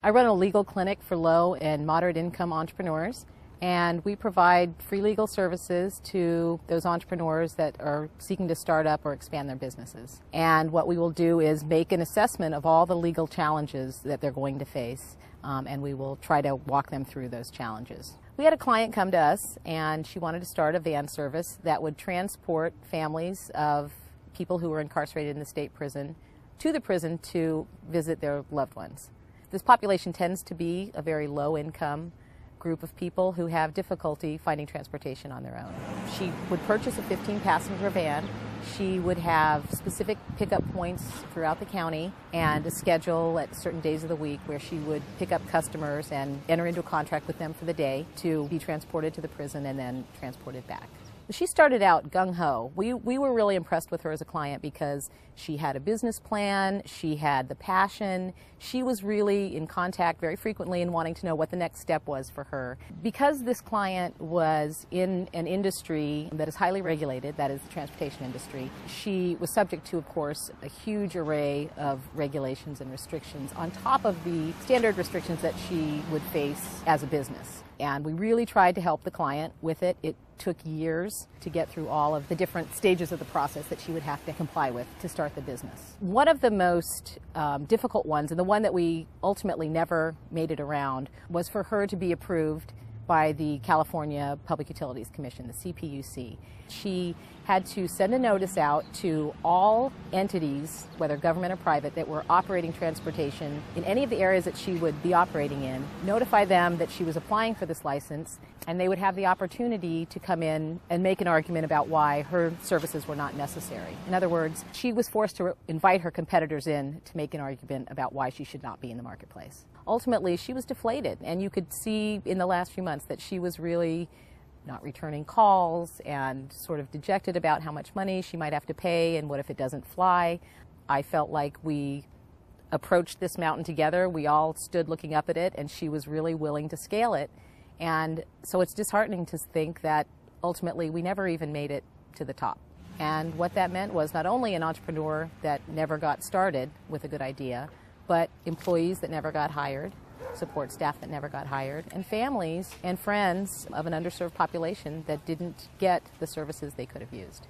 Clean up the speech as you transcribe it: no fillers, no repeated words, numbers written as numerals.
I run a legal clinic for low and moderate income entrepreneurs, and we provide free legal services to those entrepreneurs that are seeking to start up or expand their businesses. And what we will do is make an assessment of all the legal challenges that they're going to face, and we will try to walk them through those challenges. We had a client come to us, and she wanted to start a van service that would transport families of people who were incarcerated in the state prison to the prison to visit their loved ones. This population tends to be a very low-income group of people who have difficulty finding transportation on their own. She would purchase a 15-passenger van. She would have specific pickup points throughout the county and a schedule at certain days of the week where she would pick up customers and enter into a contract with them for the day to be transported to the prison and then transported back. She started out gung-ho. We were really impressed with her as a client because she had a business plan, she had the passion, she was really in contact very frequently and wanting to know what the next step was for her. Because this client was in an industry that is highly regulated, that is the transportation industry, she was subject to, of course, a huge array of regulations and restrictions on top of the standard restrictions that she would face as a business. And we really tried to help the client with it. It took years to get through all of the different stages of the process that she would have to comply with to start the business. One of the most difficult ones, and the one that we ultimately never made it around, was for her to be approved by the California Public Utilities Commission, the CPUC. She had to send a notice out to all entities, whether government or private, that were operating transportation in any of the areas that she would be operating in, notify them that she was applying for this license, and they would have the opportunity to come in and make an argument about why her services were not necessary. In other words, she was forced to invite her competitors in to make an argument about why she should not be in the marketplace. Ultimately, she was deflated, and you could see in the last few months that she was really not returning calls and sort of dejected about how much money she might have to pay and what if it doesn't fly. I felt like we approached this mountain together. We all stood looking up at it, and she was really willing to scale it. And so it's disheartening to think that ultimately we never even made it to the top. And what that meant was not only an entrepreneur that never got started with a good idea, but employees that never got hired, support staff that never got hired, and families and friends of an underserved population that didn't get the services they could have used.